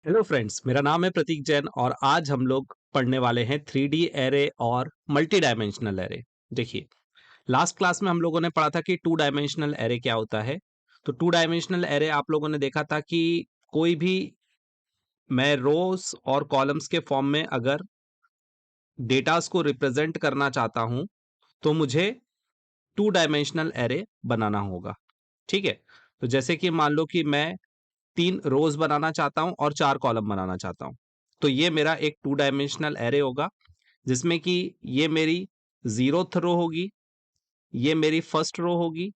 Hello friends, मेरा नाम है प्रतीक जैन और आज हम लोग पढ़ने वाले हैं 3D एरे और मल्टी डायमेंशनल एरे। देखिए, लास्ट क्लास में हम लोगों ने पढ़ा था कि टू डायमेंशनल एरे क्या होता है। तो टू डायमेंशनल एरे आप लोगों ने देखा था कि कोई भी मैं रोज और कॉलम्स के फॉर्म में अगर डेटास को रिप्रेजेंट करना चाहता हूं तो मुझे टू डायमेंशनल एरे बनाना होगा। ठीक है, तो जैसे कि मान लो कि मैं 3 रोज बनाना चाहता हूं और 4 कॉलम बनाना चाहता हूं, तो ये मेरा एक टू डायमेंशनल एरे होगा जिसमें कि ये मेरी 0th रो होगी, ये मेरी फर्स्ट रो होगी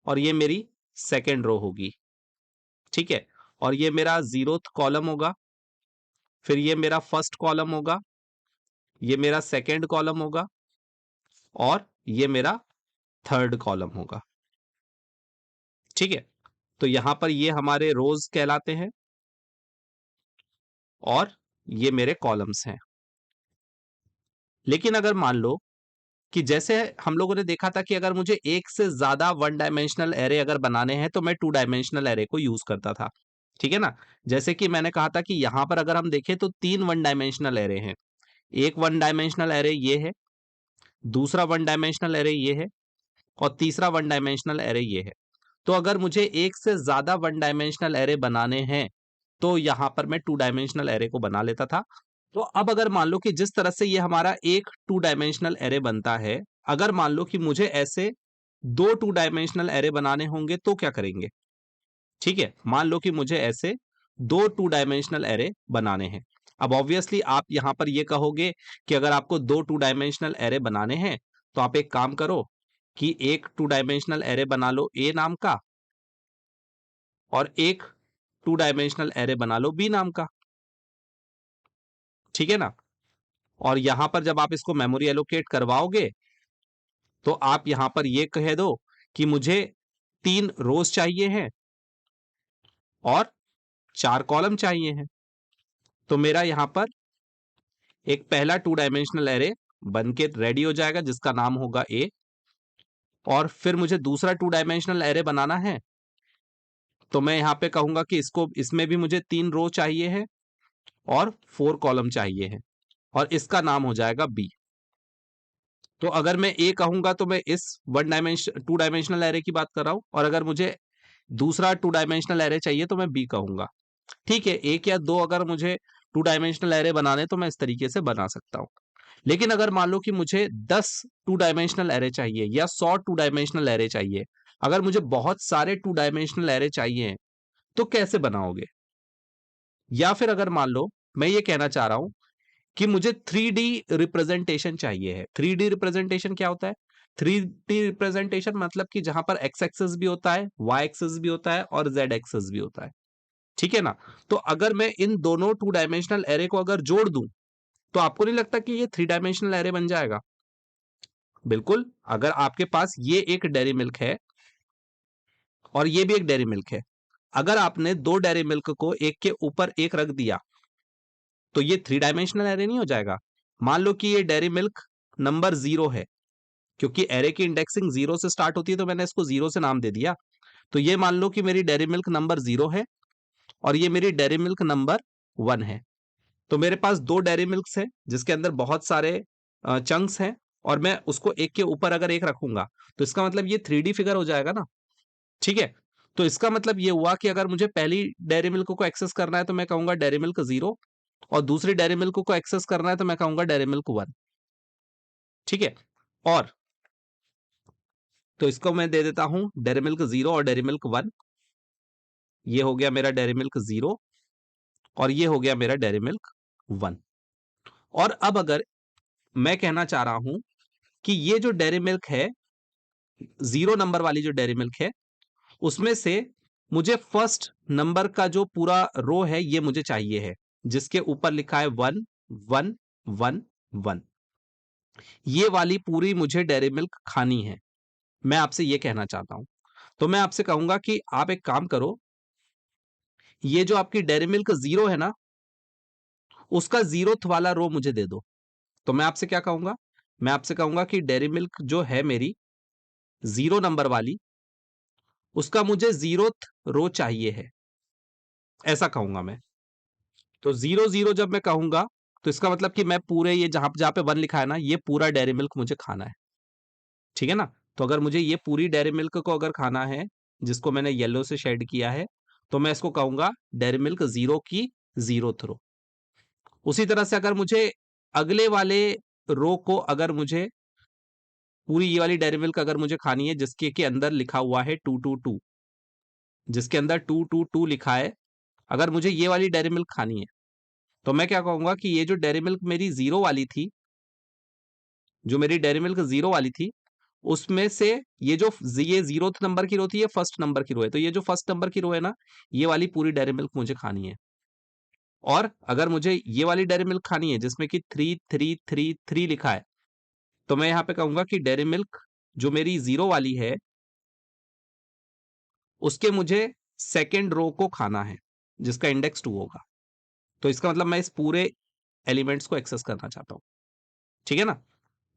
और ये मेरी सेकेंड रो होगी। ठीक है, और ये मेरा 0th कॉलम होगा, फिर ये मेरा फर्स्ट कॉलम होगा, ये मेरा सेकेंड कॉलम होगा और ये मेरा थर्ड कॉलम होगा। ठीक है, तो यहां पर ये हमारे रोज कहलाते हैं और ये मेरे कॉलम्स हैं। लेकिन अगर मान लो कि जैसे हम लोगों ने देखा था कि अगर मुझे एक से ज्यादा वन डायमेंशनल एरे अगर बनाने हैं तो मैं टू डायमेंशनल एरे को यूज करता था। ठीक है ना, जैसे कि मैंने कहा था कि यहां पर अगर हम देखें तो 3 वन डायमेंशनल एरे हैं। एक वन डायमेंशनल एरे ये है, दूसरा वन डायमेंशनल एरे ये है और तीसरा वन डायमेंशनल एरे ये है। तो अगर मुझे एक से ज्यादा वन डायमेंशनल एरे बनाने हैं तो यहां पर मैं टू डायमेंशनल एरे को बना लेता था। तो अब अगर मान लो कि जिस तरह से ये हमारा एक टू डायमेंशनल एरे बनता है, अगर मान लो कि मुझे ऐसे 2 टू डायमेंशनल एरे बनाने होंगे तो क्या करेंगे। ठीक है, मान लो कि मुझे ऐसे 2 टू डायमेंशनल एरे बनाने हैं। अब ऑब्वियसली आप यहां पर ये कहोगे कि अगर आपको 2 टू डायमेंशनल एरे बनाने हैं तो आप एक काम करो कि एक टू डायमेंशनल एरे बना लो ए नाम का और एक टू डायमेंशनल एरे बना लो बी नाम का। ठीक है ना, और यहां पर जब आप इसको मेमोरी एलोकेट करवाओगे तो आप यहां पर ये कह दो कि मुझे 3 रोज चाहिए हैं और 4 कॉलम चाहिए हैं। तो मेरा यहां पर एक पहला टू डायमेंशनल एरे बन के रेडी हो जाएगा जिसका नाम होगा ए। और फिर मुझे दूसरा टू डायमेंशनल एरे बनाना है तो मैं यहां पे कहूंगा कि इसको इसमें भी मुझे 3 रो चाहिए है और 4 कॉलम चाहिए है और इसका नाम हो जाएगा बी। तो अगर मैं ए कहूंगा तो मैं इस one dimension two dimensional array की बात कर रहा हूं, और अगर मुझे दूसरा टू डायमेंशनल एरे चाहिए तो मैं बी कहूंगा। ठीक है, एक या दो अगर मुझे टू डायमेंशनल एरे बनाने तो मैं इस तरीके से बना सकता हूं। लेकिन अगर मान लो कि मुझे 10 टू डायमेंशनल एरे चाहिए या 100 टू डायमेंशनल एरे चाहिए, अगर मुझे बहुत सारे टू डायमेंशनल एरे चाहिए तो कैसे बनाओगे। या फिर अगर मान लो मैं ये कहना चाह रहा हूं कि मुझे 3D रिप्रेजेंटेशन चाहिए है। 3D रिप्रेजेंटेशन क्या होता है? 3D रिप्रेजेंटेशन मतलब कि जहां पर एक्स एक्सेस भी होता है, वाई एक्सेस भी होता है और जेड एक्सेस भी होता है। ठीक है ना, तो अगर मैं इन दोनों टू डायमेंशनल एरे को अगर जोड़ दूं तो आपको नहीं लगता कि ये 3 डायमेंशनल एरे बन जाएगा? बिल्कुल, अगर आपके पास ये एक डेयरी मिल्क है और ये भी एक डेयरी मिल्क है, अगर आपने दो डेयरी मिल्क को एक के ऊपर एक रख दिया तो ये 3 डायमेंशनल एरे नहीं हो जाएगा। मान लो कि ये डेयरी मिल्क नंबर 0 है, क्योंकि एरे की इंडेक्सिंग 0 से स्टार्ट होती है तो मैंने इसको 0 से नाम दे दिया। तो ये मान लो कि मेरी डेयरी मिल्क नंबर 0 है और ये मेरी डेयरी मिल्क नंबर 1 है। तो मेरे पास दो डेयरी मिल्क्स है जिसके अंदर बहुत सारे चंक्स हैं, और मैं उसको एक के ऊपर अगर एक रखूंगा तो इसका मतलब ये 3D फिगर हो जाएगा ना। ठीक है, तो इसका मतलब ये हुआ कि अगर मुझे पहली डेयरी मिल्क को एक्सेस करना है तो मैं कहूंगा डेयरी मिल्क 0, और दूसरी डेयरी मिल्क को एक्सेस करना है तो मैं कहूंगा डेयरी मिल्क 1। ठीक है, और तो इसको मैं दे देता हूं डेयरी मिल्क 0 और डेयरी मिल्क 1। ये हो गया मेरा डेयरी मिल्क 0 और ये हो गया मेरा डेयरी मिल्क 1। और अब अगर मैं कहना चाह रहा हूं कि ये जो डेयरी मिल्क है, 0 नंबर वाली जो डेयरी मिल्क है, उसमें से मुझे फर्स्ट नंबर का जो पूरा रो है ये मुझे चाहिए है, जिसके ऊपर लिखा है 1 1 1 1। ये वाली पूरी मुझे डेयरी मिल्क खानी है, मैं आपसे ये कहना चाहता हूं। तो मैं आपसे कहूंगा कि आप एक काम करो, ये जो आपकी डेयरी मिल्क 0 है ना, उसका 0th वाला रो मुझे दे दो। तो मैं आपसे क्या कहूंगा, मैं आपसे कहूंगा कि डेयरी मिल्क जो है मेरी 0 नंबर वाली, उसका मुझे 0th रो चाहिए है, ऐसा कहूंगा मैं। तो 0 0 जब मैं कहूंगा तो इसका मतलब कि मैं पूरे ये जहां जहां पे 1 लिखा है ना, ये पूरा डेयरी मिल्क मुझे खाना है। ठीक है ना? तो अगर मुझे ये पूरी डेयरी मिल्क को अगर खाना है, जिसको मैंने येलो से शेड किया है, तो मैं इसको कहूंगा डेयरी मिल्क 0 की 0th रो। उसी तरह से अगर मुझे अगले वाले रो को, अगर मुझे पूरी ये वाली डेयरी मिल्क अगर मुझे खानी है जिसके के अंदर लिखा हुआ है 222, जिसके अंदर 222 लिखा है, अगर मुझे ये वाली डेयरी मिल्क खानी है, तो मैं क्या कहूंगा कि ये जो डेयरी मिल्क मेरी 0 वाली थी, जो मेरी डेयरी मिल्क 0 वाली थी, उसमें से ये 0th नंबर की रो थी, ये फर्स्ट नंबर की रो है, तो ये जो फर्स्ट नंबर की रो है ना, ये वाली पूरी डेयरी मिल्क मुझे खानी है। और अगर मुझे ये वाली डेयरी मिल्क खानी है जिसमें कि 3333 लिखा है, तो मैं यहां पे कहूंगा कि डेयरी मिल्क जो मेरी 0 वाली है, उसके मुझे सेकेंड रो को खाना है, जिसका इंडेक्स 2 होगा। तो इसका मतलब मैं इस पूरे एलिमेंट्स को एक्सेस करना चाहता हूं। ठीक है ना?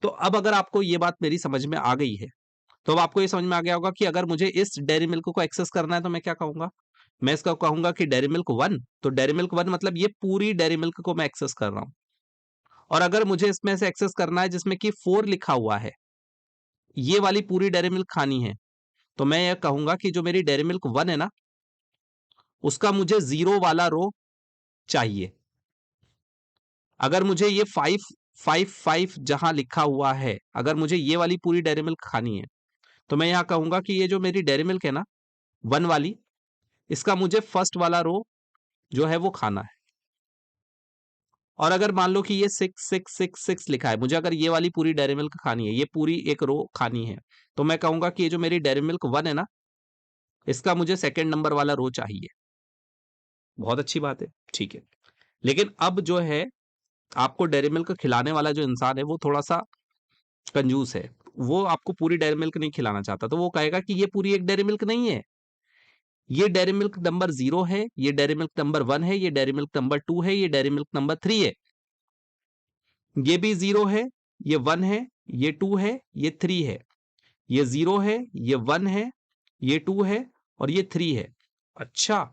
तो अब अगर आपको ये बात मेरी समझ में आ गई है, तो अब आपको ये समझ में आ गया होगा कि अगर मुझे इस डेयरी मिल्क को एक्सेस करना है तो मैं क्या कहूंगा। मैं इसका कहूंगा कि डेयरी मिल्क 1, तो डेयरी मिल्क 1 मतलब ये पूरी डेयरी मिल्क को मैं एक्सेस कर रहा हूं। और अगर मुझे इसमें से एक्सेस करना है जिसमें कि 4 लिखा हुआ है, ये वाली पूरी डेयरी मिल्क खानी है, तो मैं ये कहूंगा कि जो मेरी डेयरी मिल्क 1 है ना, उसका मुझे 0 वाला रो चाहिए। अगर मुझे ये 555 जहां लिखा हुआ है, अगर मुझे ये वाली पूरी डेयरी मिल्क खानी है, तो मैं यहां कहूंगा कि ये जो मेरी डेयरी मिल्क है ना, 1 वाली, इसका मुझे फर्स्ट वाला रो जो है वो खाना है। और अगर मान लो कि ये 6666 लिखा है, मुझे अगर ये वाली पूरी डेयरी मिल्क खानी है, ये पूरी एक रो खानी है, तो मैं कहूंगा कि ये जो मेरी डेयरी मिल्क 1 है ना, इसका मुझे सेकंड नंबर वाला रो चाहिए। बहुत अच्छी बात है, ठीक है। लेकिन अब जो है, आपको डेयरी मिल्क खिलाने वाला जो इंसान है वो थोड़ा सा कंजूस है। वो आपको पूरी डेयरी मिल्क नहीं खिलाना चाहता, तो वो कहेगा कि ये पूरी एक डेयरी मिल्क नहीं है, ये डेयरी मिल्क नंबर 0 है, ये डेयरी मिल्क नंबर 1 है, ये डेयरी मिल्क नंबर 2 है, ये डेयरी मिल्क नंबर 3 है, ये भी 0 है, ये 1 है, ये 2 है, ये 3 है, ये 0 है, ये 1 है, ये 2 है और ये 3 है। अच्छा,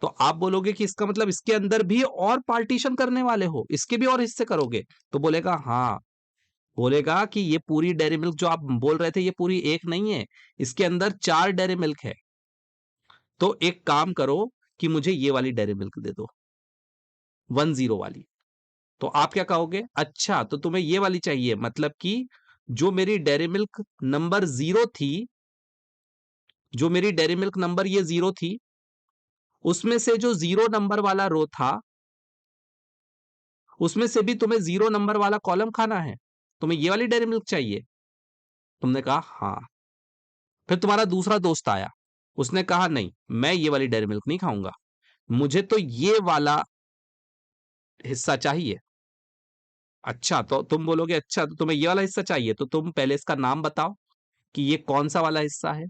तो आप बोलोगे कि इसका मतलब इसके अंदर भी और पार्टीशन करने वाले हो, इसके भी और हिस्से करोगे? तो बोलेगा हाँ, बोलेगा कि ये पूरी डेयरी मिल्क जो आप बोल रहे थे, ये पूरी एक नहीं है, इसके अंदर 4 डेयरी मिल्क है। तो एक काम करो कि मुझे ये वाली डेयरी मिल्क दे दो, 10 वाली। तो आप क्या कहोगे? अच्छा, तो तुम्हें ये वाली चाहिए, मतलब कि जो मेरी डेयरी मिल्क नंबर 0 थी, जो मेरी डेयरी मिल्क नंबर ये 0 थी, उसमें से जो 0 नंबर वाला रो था, उसमें से भी तुम्हें 0 नंबर वाला कॉलम खाना है, तुम्हें ये वाली डेयरी मिल्क चाहिए। तुमने कहा हाँ। फिर तुम्हारा दूसरा दोस्त आया, उसने कहा नहीं, मैं ये वाली डेयरी मिल्क नहीं खाऊंगा, मुझे तो ये वाला हिस्सा चाहिए। अच्छा, तो तुम बोलोगे अच्छा, तो तुम्हें ये वाला हिस्सा चाहिए, तो तुम पहले इसका नाम बताओ कि ये कौन सा वाला हिस्सा है।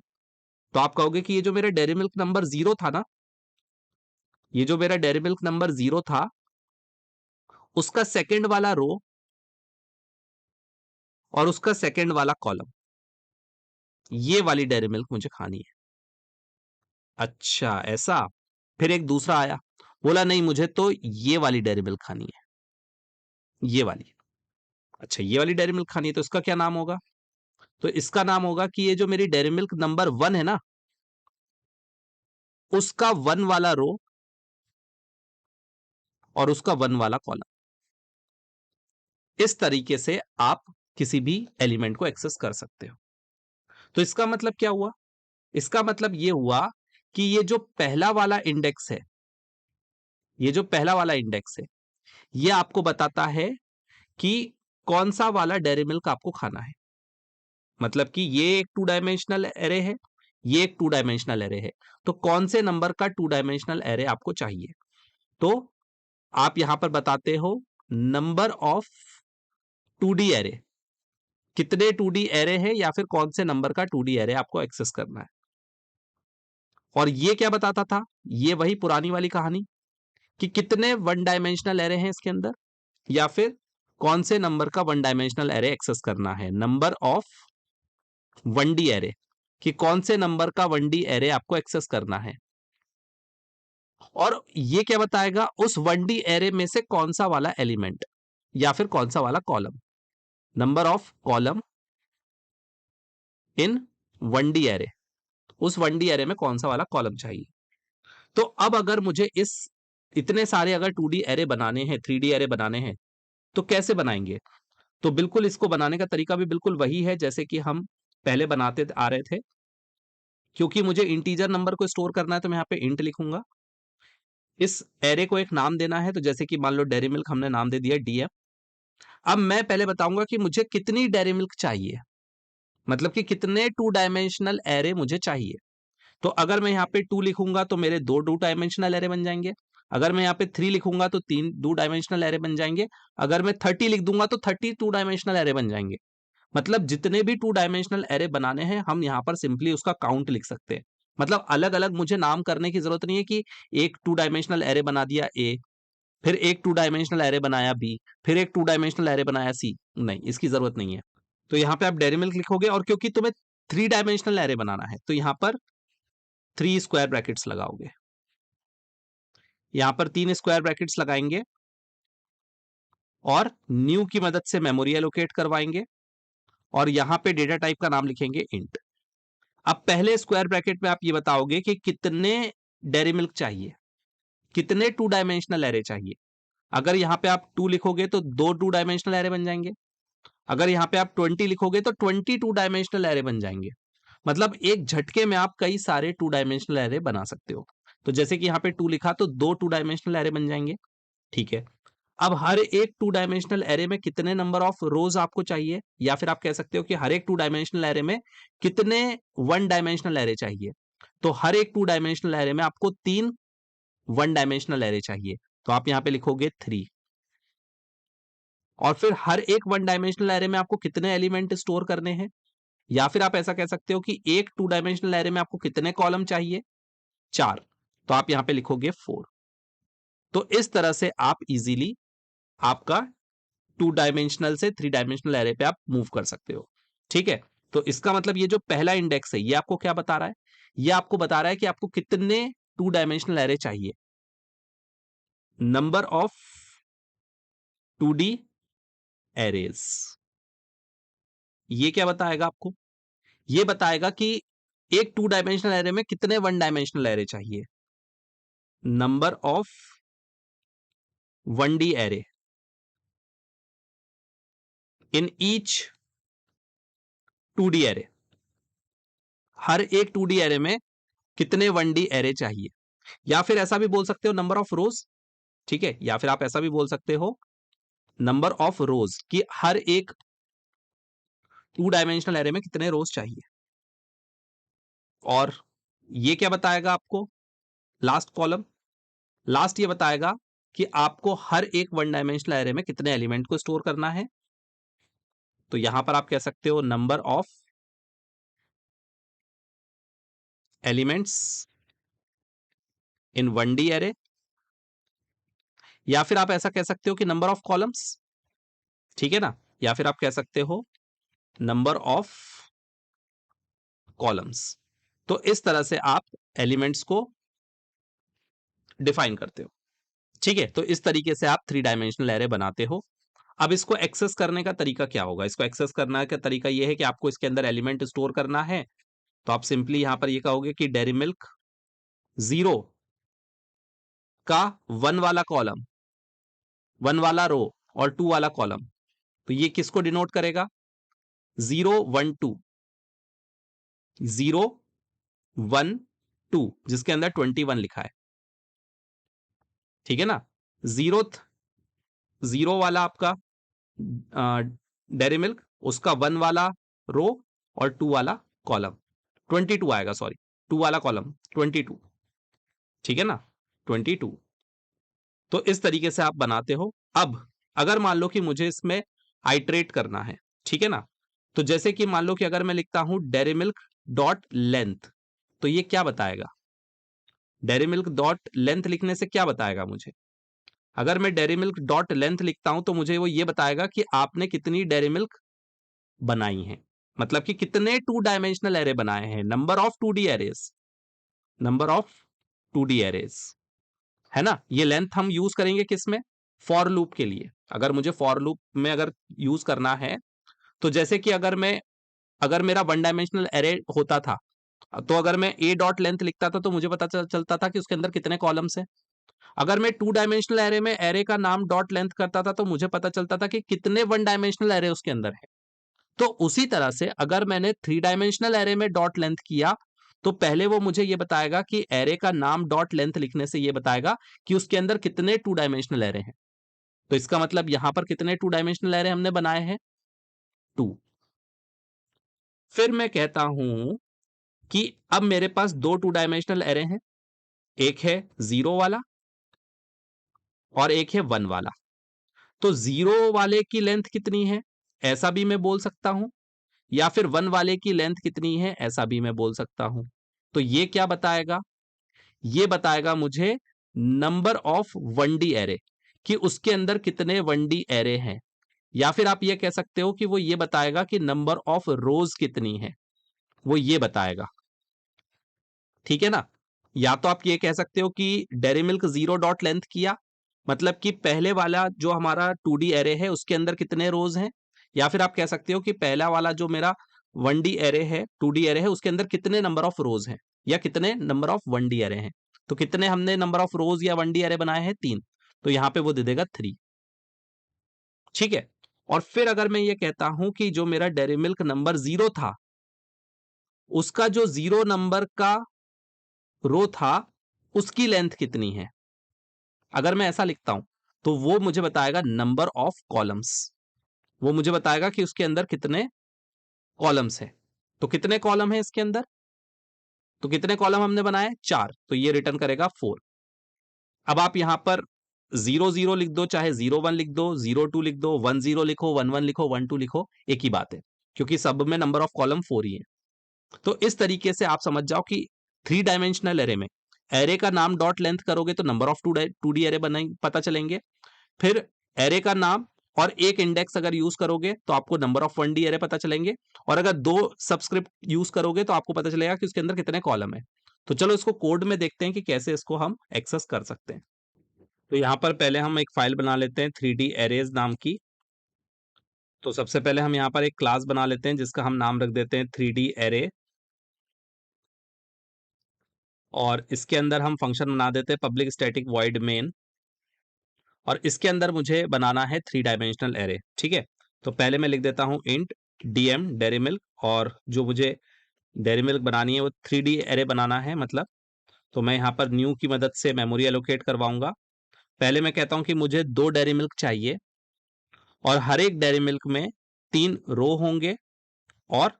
तो आप कहोगे कि ये जो मेरा डेयरी मिल्क नंबर 0 था ना, ये जो मेरा डेयरी मिल्क नंबर 0 था, उसका सेकंड वाला रो और उसका सेकंड वाला कॉलम, ये वाली डेयरी मिल्क मुझे खानी है। अच्छा, ऐसा? फिर एक दूसरा आया, बोला नहीं, मुझे तो ये वाली डेयरी मिल्क खानी है, ये वाली। अच्छा, ये वाली डेयरी मिल्क खानी है, तो इसका क्या नाम होगा? तो इसका नाम होगा कि ये जो मेरी डेयरी मिल्क नंबर 1 है ना, उसका 1 वाला रो और उसका 1 वाला कॉलम। इस तरीके से आप किसी भी एलिमेंट को एक्सेस कर सकते हो। तो इसका मतलब क्या हुआ? इसका मतलब ये हुआ कि ये जो पहला वाला इंडेक्स है, ये जो पहला वाला इंडेक्स है, ये आपको बताता है कि कौन सा वाला डेयरी मिल्क आपको खाना है। मतलब कि ये एक 2 डायमेंशनल एरे है, ये एक 2 डायमेंशनल एरे है, तो कौन से नंबर का 2 डायमेंशनल एरे आपको चाहिए? तो आप यहां पर बताते हो नंबर ऑफ 2D एरे, कितने 2D एरे है या फिर कौन से नंबर का 2D एरे आपको एक्सेस करना है। और ये क्या बताता था? ये वही पुरानी वाली कहानी कि कितने 1 डायमेंशनल एरे हैं इसके अंदर, या फिर कौन से नंबर का 1 डायमेंशनल एरे एक्सेस करना है, नंबर ऑफ 1D एरे, कि कौन से नंबर का 1D एरे आपको एक्सेस करना है। और ये क्या बताएगा, उस 1D एरे में से कौन सा वाला एलिमेंट या फिर कौन सा वाला column, number of column in 1D array, उस 1D एरे में कौन सा वाला कॉलम चाहिए। तो अब अगर मुझे इस इतने सारे अगर 2D एरे बनाने हैं, 3D एरे बनाने हैं, तो कैसे बनाएंगे। तो बिल्कुल इसको बनाने का तरीका भी बिल्कुल वही है जैसे कि हम पहले बनाते आ रहे थे। क्योंकि मुझे इंटीजर नंबर को स्टोर करना है तो मैं यहाँ पे इंट लिखूंगा। इस एरे को एक नाम देना है, तो जैसे कि मान लो डेयरी मिल्क हमने नाम दे दिया डीएम। अब मैं पहले बताऊंगा कि मुझे कितनी डेयरी मिल्क चाहिए, मतलब कि कितने 2 डायमेंशनल एरे मुझे चाहिए। तो अगर मैं यहाँ पे 2 लिखूंगा तो मेरे 2 डायमेंशनल एरे बन जाएंगे। अगर मैं यहाँ पे 3 लिखूंगा तो 3 2 डायमेंशनल एरे बन जाएंगे। अगर मैं 30 लिख दूंगा तो 30 2 डायमेंशनल एरे बन जाएंगे। मतलब जितने भी 2 डायमेंशनल एरे बनाने हैं हम यहाँ पर सिंपली उसका काउंट लिख सकते हैं। मतलब अलग अलग मुझे नाम करने की जरूरत नहीं है कि एक 2 डायमेंशनल एरे बना दिया ए, फिर एक 2 डायमेंशनल एरे बनाया बी, फिर एक 2 डायमेंशनल एरे बनाया सी। नहीं, इसकी जरूरत नहीं है। तो यहाँ पे आप डेयरी मिल्क लिखोगे, और क्योंकि तुम्हें 3 डायमेंशनल एरे बनाना है तो यहाँ पर 3 स्क्वायर ब्रैकेट्स लगाओगे। यहां पर 3 स्क्वायर ब्रैकेट्स लगाएंगे और न्यू की मदद से मेमोरी एलोकेट करवाएंगे और यहां पे डेटा टाइप का नाम लिखेंगे इंट। अब पहले स्क्वायर ब्रैकेट में आप ये बताओगे कि कितने डेयरी मिल्क चाहिए, कितने 2 डायमेंशनल एरे चाहिए। अगर यहां पे आप 2 लिखोगे तो 2 डायमेंशनल एरे बन जाएंगे। अगर यहां पे आप 20 लिखोगे तो 22 डायमेंशनल एरे बन जाएंगे। मतलब एक झटके में आप कई सारे 2 डायमेंशनल एरे बना सकते हो। तो जैसे कि यहां पे 2 लिखा तो 2 डायमेंशनल एरे बन जाएंगे। ठीक है। अब हर एक 2 डायमेंशनल एरे में कितने नंबर ऑफ रोज आपको चाहिए, या फिर आप कह सकते हो कि हर एक 2 डायमेंशनल एरे में कितने 1 डायमेंशनल एरे चाहिए। तो हर एक 2 डायमेंशनल एरे में आपको 3 1 डायमेंशनल एरे चाहिए। तो आप यहां पे लिखोगे 3। और फिर हर एक 1 डायमेंशनल एरे में आपको कितने एलिमेंट स्टोर करने हैं, या फिर आप ऐसा कह सकते हो कि एक 2 डायमेंशनल एरे में आपको कितने कॉलम चाहिए, 4। तो आप यहां पे लिखोगे 4। तो इस तरह से आप इजीली आपका 2 डायमेंशनल से 3 डायमेंशनल एरे पे आप मूव कर सकते हो। ठीक है। तो इसका मतलब ये जो पहला इंडेक्स है ये आपको क्या बता रहा है, ये आपको बता रहा है कि आपको कितने 2 डायमेंशनल एरे चाहिए, नंबर ऑफ 2D एरेज। ये क्या बताएगा आपको, ये बताएगा कि एक 2 डायमेंशनल एरे में कितने 1 डायमेंशनल एरे चाहिए, number of 1D array in each 2D array. हर एक 2D एरे में कितने 1D एरे चाहिए। या फिर ऐसा भी बोल सकते हो नंबर ऑफ रोज। ठीक है। या फिर आप ऐसा भी बोल सकते हो नंबर ऑफ रोज, कि हर एक 2 डायमेंशनल एरे में कितने रोज चाहिए। और ये क्या बताएगा आपको, लास्ट कॉलम, लास्ट ये बताएगा कि आपको हर एक 1 डायमेंशनल एरे में कितने एलिमेंट को स्टोर करना है। तो यहां पर आप कह सकते हो number of elements in 1D array, या फिर आप ऐसा कह सकते हो कि नंबर ऑफ कॉलम्स। ठीक है ना। या फिर आप कह सकते हो नंबर ऑफ कॉलम्स। तो इस तरह से आप एलिमेंट्स को डिफाइन करते हो। ठीक है। तो इस तरीके से आप 3 डायमेंशनल एरे बनाते हो। अब इसको एक्सेस करने का तरीका क्या होगा, इसको एक्सेस करने का तरीका यह है कि आपको इसके अंदर एलिमेंट स्टोर करना है। तो आप सिंपली यहां पर ये कहोगे कि डेयरी मिल्क 0 का 1 वाला कॉलम, 1 वाला रो और 2 वाला कॉलम। तो ये किसको डिनोट करेगा, 0 1 2, 0 1 2, जिसके अंदर 21 लिखा है। ठीक है ना। जीरो वाला आपका डेयरी मिल्क, उसका 1 वाला रो और 2 वाला कॉलम, 22 आएगा, सॉरी 2 वाला कॉलम 22। ठीक है ना, 22। तो इस तरीके से आप बनाते हो। अब अगर मान लो कि मुझे इसमें आइट्रेट करना है, ठीक है ना, तो जैसे कि मान लो कि अगर मैं लिखता हूं डेयरी मिल्क डॉट लेंथ, तो ये क्या बताएगा, डेयरी मिल्क डॉट लेंथ लिखने से क्या बताएगा मुझे। अगर मैं डेयरी मिल्क डॉट लेंथ लिखता हूं तो मुझे वो ये बताएगा कि आपने कितनी डेयरी मिल्क बनाई है, मतलब कि कितने 2 डायमेंशनल एरे बनाए हैं, number of 2D arrays, number of 2D arrays. है ना। ये लेंथ हम यूज करेंगे किसमें, फॉर लूप के लिए। अगर मुझे फॉर लूप में अगर यूज करना है, तो जैसे कि अगर मेरा वन डायमेंशनल एरे होता था, तो अगर मैं ए डॉट लेंथ लिखता था तो मुझे पता चलता था कि उसके अंदर कितने कॉलम्स हैं। अगर मैं टू डायमेंशनल एरे में एरे का नाम डॉट लेंथ करता था तो मुझे पता चलता था कि कितने वन डायमेंशनल एरे उसके अंदर है। तो उसी तरह से अगर मैंने थ्री डायमेंशनल एरे में डॉट लेंथ किया, तो पहले वो मुझे ये बताएगा कि एरे का नाम डॉट लेंथ लिखने से ये बताएगा कि उसके अंदर कितने टू डायमेंशनल एरे हैं। तो इसका मतलब यहां पर कितने टू डायमेंशनल एरे हमने बनाए हैं, टू। फिर मैं कहता हूं कि अब मेरे पास दो टू डायमेंशनल एरे हैं, एक है जीरो वाला और एक है वन वाला। तो जीरो वाले की लेंथ कितनी है, ऐसा भी मैं बोल सकता हूं, या फिर वन वाले की लेंथ कितनी है, ऐसा भी मैं बोल सकता हूं। तो ये क्या बताएगा, ये बताएगा मुझे number of one D array, कि उसके अंदर कितने वन डी एरे हैं। या फिर आप ये कह सकते हो कि वो ये बताएगा कि नंबर ऑफ रोज कितनी है, वो ये बताएगा। ठीक है ना। या तो आप ये कह सकते हो कि dairy milk zero dot length किया, मतलब कि पहले वाला जो हमारा टू डी एरे है उसके अंदर कितने रोज हैं। या फिर आप कह सकते हो कि पहला वाला जो मेरा वन डी एरे है, टू डी एरे है, उसके अंदर कितने नंबर ऑफ रोज हैं, या कितने number of one D array हैं। तो कितने हमने नंबर ऑफ रोज या वन डी एरे बनाए हैं, तीन। तो यहां पे वो दे देगा थ्री। ठीक है। और फिर अगर मैं ये कहता हूं कि जो मेरा डेरी मिल्क नंबर जीरो था, उसका जो जीरो नंबर का रो था, उसकी लेंथ कितनी है, अगर मैं ऐसा लिखता हूं, तो वो मुझे बताएगा नंबर ऑफ कॉलम्स। वो मुझे बताएगा कि उसके अंदर कितने कॉलम्स है। तो कितने कॉलम है इसके अंदर, तो कितने कॉलम हमने बनाए, चार, तो ये रिटर्न करेगा फोर। अब आप यहां पर जीरो जीरो लिख दो, चाहे जीरो वन लिख दो, जीरो टू लिख दो, वन जीरो लिखो, वन वन लिखो, वन टू लिखो, एक ही बात है, क्योंकि सब में नंबर ऑफ कॉलम फोर ही है। तो इस तरीके से आप समझ जाओ कि थ्री डायमेंशनल एरे में एरे का नाम डॉट लेंथ करोगे तो number of two D array बना पता चलेंगे। फिर एरे का नाम और एक इंडेक्स अगर यूज करोगे तो आपको number of one D array पता चलेंगे। और अगर दो सबस्क्रिप्ट यूज करोगे तो आपको पता चलेगा कि उसके अंदर कितने कॉलम है। तो चलो इसको कोड में देखते हैं कि कैसे इसको हम एक्सेस कर सकते हैं। तो यहां पर पहले हम एक फाइल बना लेते हैं 3D एरेज नाम की। तो सबसे पहले हम यहाँ पर एक क्लास बना लेते हैं जिसका हम नाम रख देते हैं 3D एरे, और इसके अंदर हम फंक्शन बना देते हैं पब्लिक स्टैटिक वॉइड मेन। और इसके अंदर मुझे बनाना है थ्री डायमेंशनल एरे। ठीक है। तो पहले मैं लिख देता हूं इंट डीएम डेरी मिल्क, और जो मुझे डेरी मिल्क बनानी है वो 3D एरे बनाना है मतलब। तो मैं यहाँ पर न्यू की मदद से मेमोरी एलोकेट करवाऊंगा। पहले मैं कहता हूं कि मुझे दो डेरी मिल्क चाहिए, और हर एक डेरी मिल्क में तीन रो होंगे और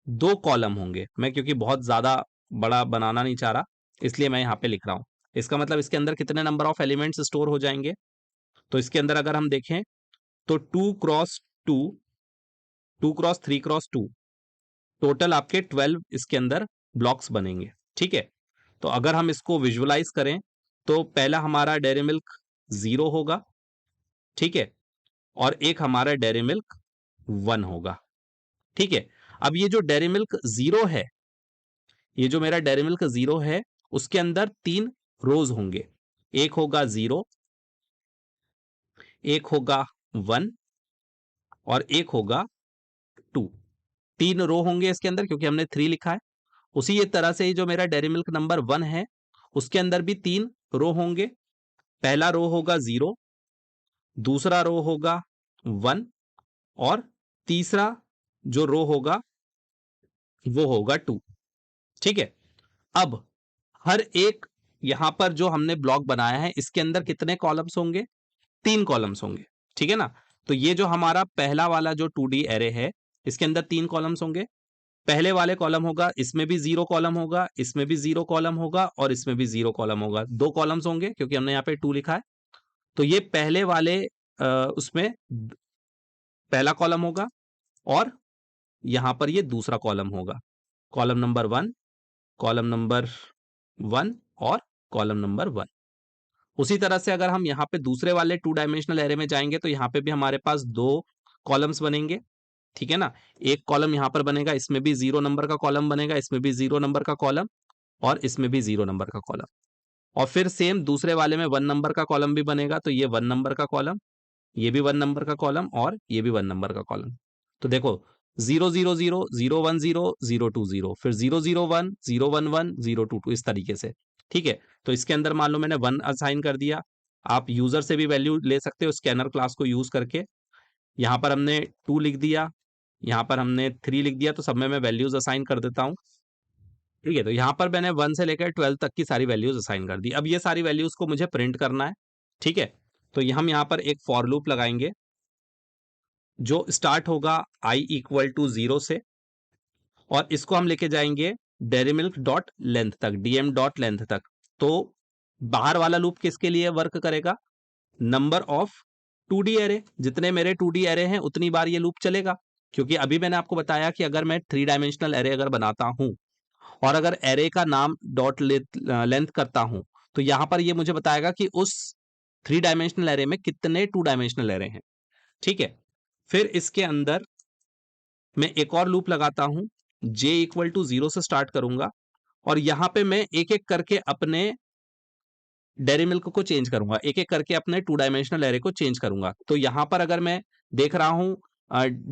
दो कॉलम होंगे। मैं क्योंकि बहुत ज्यादा बड़ा बनाना नहीं चाह रहा, इसलिए मैं यहाँ पे लिख रहा हूं। इसका मतलब इसके अंदर कितने नंबर ऑफ एलिमेंट्स स्टोर हो जाएंगे, तो इसके अंदर अगर हम देखें तो two cross two, two cross three cross two, total आपके 12 इसके अंदर ब्लॉक्स बनेंगे। ठीक है। तो अगर हम इसको विजुअलाइज करें तो पहला हमारा डेरी मिल्क जीरो होगा, ठीक है, और एक हमारा डेरी मिल्क वन होगा। ठीक है। अब ये जो डेरी मिल्क जीरो है, ये जो मेरा डेरी मिल्क जीरो है, उसके अंदर तीन रोज होंगे। एक होगा जीरो, एक होगा वन, और एक होगा टू। तीन रो होंगे इसके अंदर क्योंकि हमने थ्री लिखा है। उसी ये तरह से ही जो मेरा डेरी मिल्क नंबर वन है, उसके अंदर भी तीन रो होंगे। पहला रो होगा जीरो, दूसरा रो होगा वन, और तीसरा जो रो होगा वो होगा टू। ठीक है। अब हर एक यहां पर जो हमने ब्लॉक बनाया है इसके अंदर कितने कॉलम्स होंगे, तीन कॉलम्स होंगे। ठीक है ना। तो ये जो हमारा पहला वाला जो 2D एरे है, इसके अंदर तीन कॉलम्स होंगे। पहले वाले कॉलम होगा, इसमें भी जीरो कॉलम होगा, इसमें भी जीरो कॉलम होगा, और इसमें भी जीरो कॉलम होगा। दो कॉलम्स होंगे क्योंकि हमने यहाँ पे टू लिखा है। तो ये पहले वाले उसमें पहला कॉलम होगा, और यहां पर ये दूसरा कॉलम होगा, column number one, column number one, और कॉलम नंबर वन। उसी तरह से अगर हम यहाँ पे दूसरे वाले टू डायमेंशनल एरे में जाएंगे तो यहाँ पे भी हमारे पास दो कॉलम्स बनेंगे। ठीक है ना। एक कॉलम यहाँ पर बनेगा, इसमें भी जीरो नंबर का कॉलम बनेगा, इसमें भी जीरो नंबर का कॉलम, और इसमें भी जीरो नंबर का कॉलम। और फिर सेम दूसरे वाले में 1 नंबर का कॉलम भी बनेगा, तो ये 1 नंबर का कॉलम, ये भी 1 नंबर का कॉलम और ये भी 1 नंबर का कॉलम। तो देखो 0 0 0 0 1 0 0 2 0, फिर 0 0 1 0 1 1 0 2 2, इस तरीके से। ठीक है, तो इसके अंदर मान लो मैंने 1 असाइन कर दिया। आप यूजर से भी वैल्यू ले सकते हो स्कैनर क्लास को यूज करके। यहाँ पर हमने 2 लिख दिया, यहाँ पर हमने 3 लिख दिया, तो सब में मैं वैल्यूज असाइन कर देता हूँ। ठीक है, तो यहाँ पर मैंने 1 से लेकर 12 तक की सारी वैल्यूज असाइन कर दी। अब ये सारी वैल्यूज को मुझे प्रिंट करना है। ठीक है, तो हम यहाँ पर एक फॉर लूप लगाएंगे जो स्टार्ट होगा i इक्वल टू 0 से, और इसको हम लेके जाएंगे डेयरी मिल्क डॉट लेंथ तक, डीएम डॉट लेंथ तक। तो बाहर वाला लूप किसके लिए वर्क करेगा? नंबर ऑफ 2D एरे, जितने मेरे 2D एरे हैं उतनी बार ये लूप चलेगा। क्योंकि अभी मैंने आपको बताया कि अगर मैं 3 डायमेंशनल एरे अगर बनाता हूं और अगर एरे का नाम डॉट लेंथ करता हूं, तो यहां पर ये मुझे बताएगा कि उस 3 डायमेंशनल एरे में कितने 2 डायमेंशनल एरे हैं। ठीक है, फिर इसके अंदर मैं एक और लूप लगाता हूं, j इक्वल टू 0 से स्टार्ट करूंगा, और यहां पे मैं एक एक करके अपने डेयरी मिल्क को चेंज करूंगा, एक एक करके अपने 2 डायमेंशनल एरे को चेंज करूंगा। तो यहां पर अगर मैं देख रहा हूं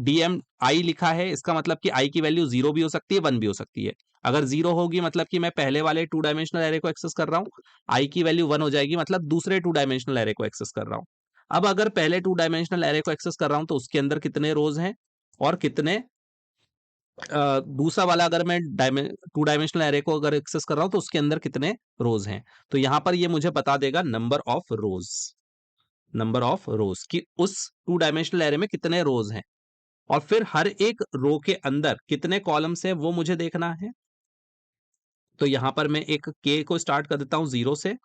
डीएम आई लिखा है, इसका मतलब कि आई की वैल्यू 0 भी हो सकती है, 1 भी हो सकती है। अगर 0 होगी मतलब कि मैं पहले वाले 2 डायमेंशनल एरे को एक्सेस कर रहा हूं, आई की वैल्यू 1 हो जाएगी मतलब दूसरे 2 डायमेंशनल एरे को एक्सेस कर रहा हूं। अब अगर पहले 2 डायमेंशनल एरे को एक्सेस कर रहा हूं तो उसके अंदर कितने रोज हैं और कितने दूसरा वाला अगर मैं 2 डायमेंशनल एरे को अगर एक्सेस कर रहा हूं तो उसके अंदर कितने रोज हैं। तो यहां पर ये मुझे बता देगा number of rose, number of रोज कि उस 2 डायमेंशनल एरे में कितने रोज हैं, और फिर हर एक रो के अंदर कितने कॉलम्स है वो मुझे देखना है। तो यहां पर मैं एक के को स्टार्ट कर देता हूं 0 से,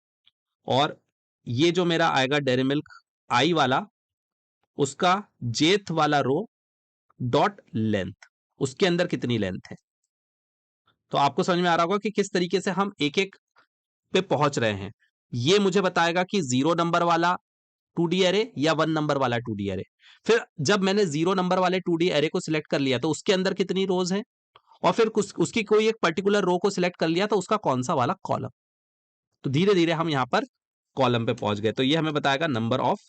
और ये जो मेरा आएगा डेयरी मिल्क आई वाला, उसका जेथ वाला रो डॉट लेंथ, उसके अंदर कितनी लेंथ है। तो आपको समझ में आ रहा होगा कि किस तरीके से हम एक एक पे पहुंच रहे हैं। ये मुझे बताएगा कि 0 नंबर वाला 2D एरे या 1 नंबर वाला 2D एरे। फिर जब मैंने 0 नंबर वाले 2D एरे को सिलेक्ट कर लिया तो उसके अंदर कितनी रोज हैं, और फिर उसकी कोई एक पर्टिकुलर रो को सिलेक्ट कर लिया तो उसका कौन सा वाला कॉलम। तो धीरे धीरे हम यहां पर कॉलम पे पहुंच गए, तो ये हमें बताएगा नंबर ऑफ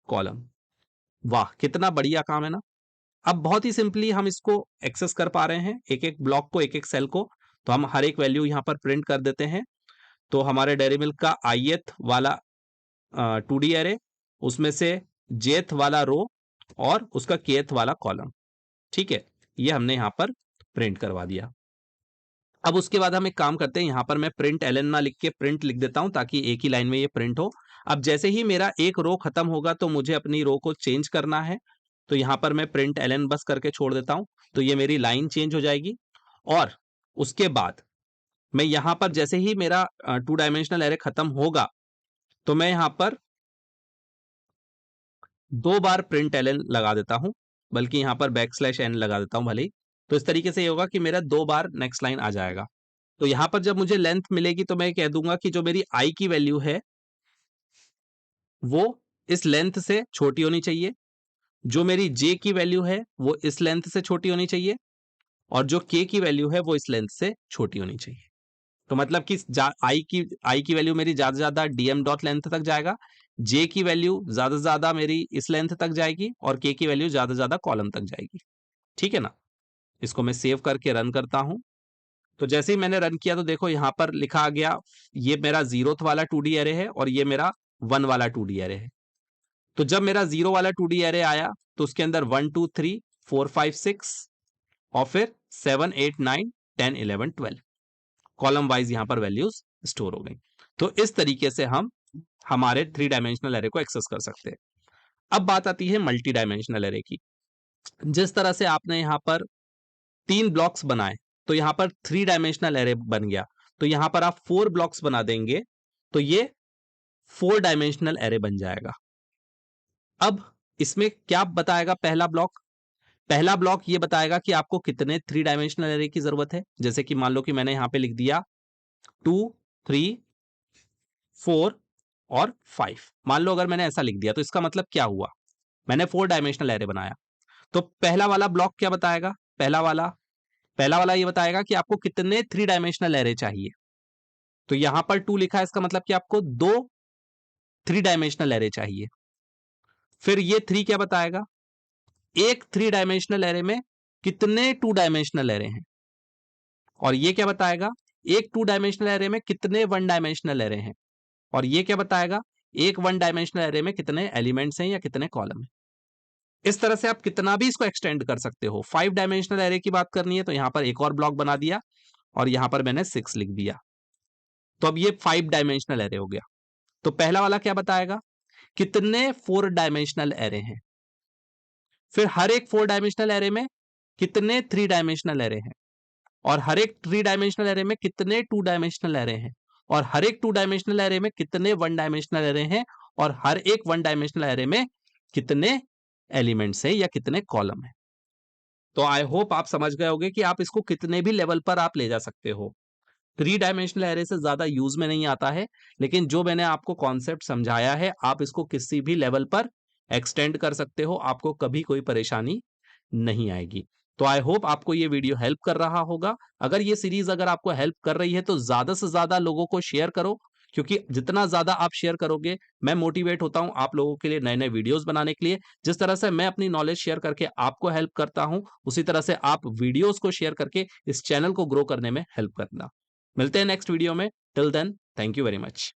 कॉलम। वाह, कितना बढ़िया काम है ना। अब बहुत ही सिंपली हम इसको एक्सेस कर पा रहे हैं, एक एक ब्लॉक को, एक एक सेल को। तो हम हर एक वैल्यू यहां पर प्रिंट कर देते हैं। तो हमारे डेयरी मिल्क का ith वाला 2D एरे, उसमें से jth वाला रो और उसका kth वाला कॉलम। ठीक है, ये हमने यहां पर प्रिंट करवा दिया। अब उसके बाद हम एक काम करते हैं, यहां पर मैं प्रिंट एलन ना लिख के प्रिंट लिख देता हूं ताकि एक ही लाइन में ये प्रिंट हो। अब जैसे ही मेरा एक रो खत्म होगा तो मुझे अपनी रो को चेंज करना है, तो यहां पर मैं प्रिंट एलन बस करके छोड़ देता हूं, तो ये मेरी लाइन चेंज हो जाएगी। और उसके बाद मैं यहां पर जैसे ही मेरा 2 डायमेंशनल एरे खत्म होगा तो मैं यहां पर 2 बार प्रिंट एलन लगा देता हूं, बल्कि यहां पर बैकस्लैश n लगा देता हूं भले ही। तो इस तरीके से ये होगा कि मेरा 2 बार नेक्स्ट लाइन आ जाएगा। तो यहां पर जब मुझे लेंथ मिलेगी तो मैं कह दूंगा कि जो मेरी आई की वैल्यू है वो इस लेंथ से छोटी होनी चाहिए, जो मेरी जे की वैल्यू है वो इस लेंथ से छोटी होनी चाहिए, और जो के की वैल्यू है वो इस लेंथ से छोटी होनी चाहिए। तो मतलब कि आई की वैल्यू मेरी ज्यादा से ज्यादा डीएम डॉट लेंथ तक जाएगा, जे की वैल्यू ज्यादा से ज्यादा मेरी इस लेंथ तक जाएगी, और के की वैल्यू ज्यादा से ज्यादा कॉलम तक जाएगी। ठीक है ना। इसको मैं सेव करके रन करता हूं। तो जैसे ही मैंने रन किया तो देखो यहां पर लिखा आ गया, ये मेरा 0th वाला 2D एरे है और ये मेरा 1 वाला 2D एरे है। तो जब मेरा 0 वाला 2D एरे आया तो उसके अंदर 1 2 3 4 5 6 और फिर 7 8 9 10 11 12 कॉलम वाइज यहां पर वैल्यूज स्टोर हो गई। तो इस तरीके से हम हमारे 3 डायमेंशनल एरे को एक्सेस कर सकते हैं। अब बात आती है मल्टी डायमेंशनल एरे की। जिस तरह से आपने यहां पर 3 ब्लॉक्स बनाए तो यहां पर 3 डायमेंशनल एरे बन गया, तो यहां पर आप 4 ब्लॉक्स बना देंगे तो ये 4 डायमेंशनल एरे बन जाएगा। अब इसमें क्या बताएगा पहला ब्लॉक? पहला ब्लॉक ये बताएगा कि आपको कितने 3 डायमेंशनल एरे की जरूरत है। जैसे कि मान लो कि मैंने यहां पे लिख दिया 2 3 4 और 5। मान लो अगर मैंने ऐसा लिख दिया तो इसका मतलब क्या हुआ, मैंने 4 डायमेंशनल एरे बनाया। तो पहला वाला ब्लॉक क्या बताएगा? पहला वाला ये बताएगा कि आपको कितने 3 डायमेंशनल एरे चाहिए। तो यहां पर 2 लिखा है, इसका मतलब कि आपको 2 3 डायमेंशनल एरे चाहिए। फिर ये 3 क्या बताएगा, एक 3 डायमेंशनल एरे में कितने 2 डायमेंशनल एरे हैं। और ये क्या बताएगा, एक 2 डायमेंशनल एरे में कितने 1 डायमेंशनल एरे हैं। और ये क्या बताएगा, एक 1 डायमेंशनल एरे में कितने एलिमेंट्स हैं या कितने कॉलम हैं। इस तरह से आप कितना भी इसको एक्सटेंड कर सकते हो। 5 डायमेंशनल एरे की बात करनी है तो यहां पर एक और ब्लॉक बना दिया और यहां पर मैंने 6 लिख दिया। तो अब ये 5 डायमेंशनल एरे हो गया। तो पहला वाला क्या बताएगा, कितने 4 डायमेंशनल एरे हैं। फिर हर एक 4 डायमेंशनल एरे में कितने 3 डायमेंशनल एरे हैं। और हर एक 3 डायमेंशनल एरे में कितने 2 डायमेंशनल एरे हैं। और हर एक 2 डायमेंशनल एरे में कितने 1 डायमेंशनल एरे हैं। और हर एक 1 डायमेंशनल एरे में कितने एलिमेंट्स हैं या कितने कॉलम हैं। तो आई होप आप समझ गए होंगे कि आप इसको कितने भी लेवल पर आप ले जा सकते हो। 3 डायमेंशनल एरे से ज्यादा यूज में नहीं आता है, लेकिन जो मैंने आपको कॉन्सेप्ट समझाया है आप इसको किसी भी लेवल पर एक्सटेंड कर सकते हो, आपको कभी कोई परेशानी नहीं आएगी। तो आई होप आपको ये वीडियो हेल्प कर रहा होगा। अगर ये सीरीज अगर आपको हेल्प कर रही है तो ज्यादा से ज्यादा लोगों को शेयर करो, क्योंकि जितना ज्यादा आप शेयर करोगे मैं मोटिवेट होता हूं आप लोगों के लिए नए नए वीडियोस बनाने के लिए। जिस तरह से मैं अपनी नॉलेज शेयर करके आपको हेल्प करता हूं, उसी तरह से आप वीडियोस को शेयर करके इस चैनल को ग्रो करने में हेल्प करना। मिलते हैं नेक्स्ट वीडियो में। Till then, thank you very much.